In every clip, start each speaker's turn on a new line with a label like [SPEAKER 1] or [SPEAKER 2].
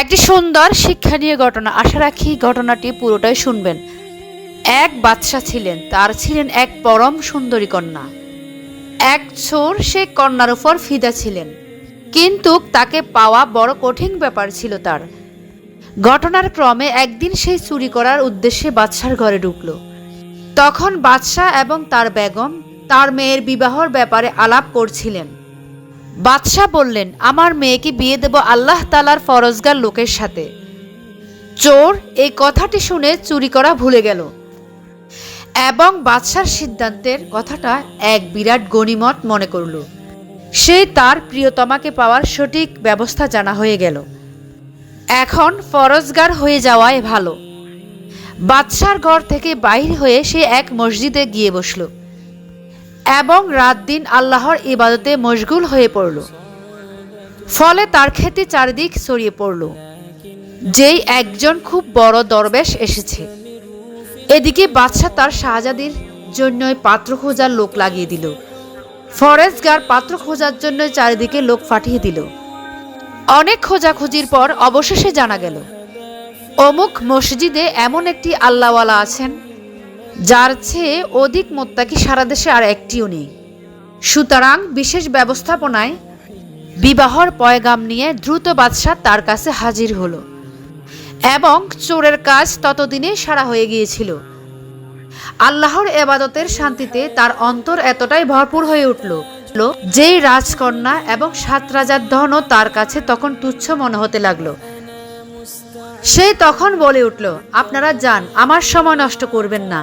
[SPEAKER 1] একটি সুন্দর শিক্ষণীয় ঘটনা, আশা রাখি ঘটনাটি পুরোটাই শুনবেন। এক বাদশা ছিলেন, তার ছিলেন এক পরম সুন্দরী কন্যা। এক চোর সে কন্যার উপর ফিদা ছিলেন, কিন্তু তাকে পাওয়া বড় কঠিন ব্যাপার ছিল তার। ঘটনার ক্রমে একদিন সেই চুরি করার উদ্দেশ্যে বাদশার ঘরে ঢুকল। তখন বাদশাহ এবং তার বেগম তার মেয়ের বিবাহর ব্যাপারে আলাপ করছিলেন। বাদশাহ বললেন, আমার মেয়েকে বিয়ে দেব আল্লাহ তাআলার ফরজগার লোকের সাথে। চোর এই কথাটি শুনে চুরি করা ভুলে গেল এবং বাদশার সিদ্ধান্তের কথাটা এক বিরাট গনিমত মনে করল। সে তার প্রিয়তমাকে পাওয়ার সঠিক ব্যবস্থা জানা হয়ে গেল। এখন ফরজগার হয়ে যাওয়াই ভালো। বাদশার ঘর থেকে বাইর হয়ে সে এক মসজিদে গিয়ে বসল এবং রাত দিন আল্লাহর ইবাদতে মশগুল হয়ে পড়ল। ফলে তার খ্যাতি চারিদিক ছড়িয়ে পড়ল, যেই একজন খুব বড় দরবেশ এসেছে। এদিকে বাদশাহ তার শাহজাদির জন্যই পাত্র খোঁজার লোক লাগিয়ে দিল। ফরেজগার পাত্র খোঁজার জন্য চারিদিকে লোক পাঠিয়ে দিল। অনেক খোঁজাখুঁজির পর অবশেষে জানা গেল, অমুক মসজিদে এমন একটি আল্লাহওয়ালা আছেন যার চেয়ে অধিক মোত্তাকি সারা দেশে আর একটিও নেই। সুতরাং বিশেষ ব্যবস্থাপনায় বিবাহর পয়গাম নিয়ে দ্রুত বাদশাহ তার কাছে হাজির হলো এবং চোরের কাজ ততদিনে সারা হয়ে গিয়েছিল। আল্লাহর এবাদতের শান্তিতে তার অন্তর এতটাই ভরপুর হয়ে উঠল, যেই রাজকন্যা এবং ৭ রাজার ধনও তার কাছে তখন তুচ্ছ মনে হতে লাগলো। সে তখন বলে উঠল, আপনারা যান, আমার সময় নষ্ট করবেন না।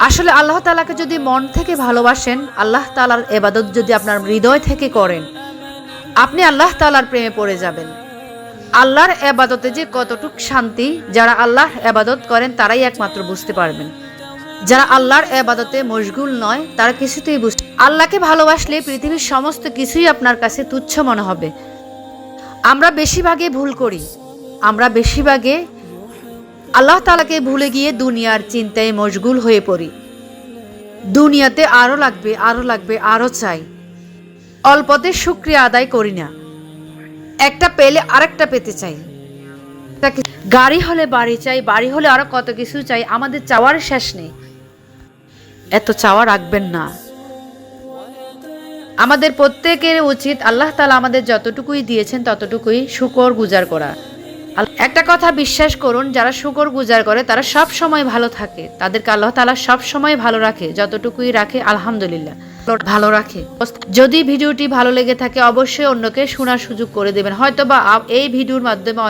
[SPEAKER 1] আসলে আল্লাহ তাআলাকে যদি মন থেকে ভালোবাসেন, আল্লাহ তাআলার এবাদত যদি আপনার হৃদয় থেকে করেন, আপনি আল্লাহ তাআলার প্রেমে পড়ে যাবেন। আল্লাহর এবাদতে যে কতটুক শান্তি, যারা আল্লাহর এবাদত করেন তারাই একমাত্র বুঝতে পারবেন। যারা আল্লাহর এবাদতে মশগুল নয় তারা কিছুতেই বুঝতে। আল্লাহকে ভালোবাসলে পৃথিবীর সমস্ত কিছুই আপনার কাছে তুচ্ছ মনে হবে। আমরা বেশিরভাগে ভুল করি, আমরা বেশিরভাগে আল্লাহ তাআলাকে ভুলে গিয়ে দুনিয়ার চিন্তায় মশগুল হয়ে পড়ি। দুনিয়াতে আরো লাগবে, আরো লাগবে, আরো চাই। অল্পতে শুকরিয়া আদায় করি না, একটা পেলে আরেকটা পেতে চাই। গাড়ি হলে বাড়ি চাই, বাড়ি হলে আরো কত কিছু চাই। আমাদের চাওয়ার শেষ নেই। এত চাওয়া রাখবেন না। আমাদের প্রত্যেকের উচিত আল্লাহ তাআলা আমাদের যতটুকুই দিয়েছেন ততটুকুই শুকর গুজার করা। একটা কথা বিশ্বাস করুন, যারা শুকর গুজার করে তারা সব সময় ভালো থাকে। তাদেরকে আল্লাহ তাআলা সব সময় ভালো রাখে, যতটুকুই রাখে আলহামদুলিল্লাহ ভালো রাখে। যদি ভিডিওটি ভালো লেগে থাকে অবশ্যই অন্যকে শোনার সুযোগ করে দেবেন। হয়তোবা এই ভিডিওর মাধ্যমে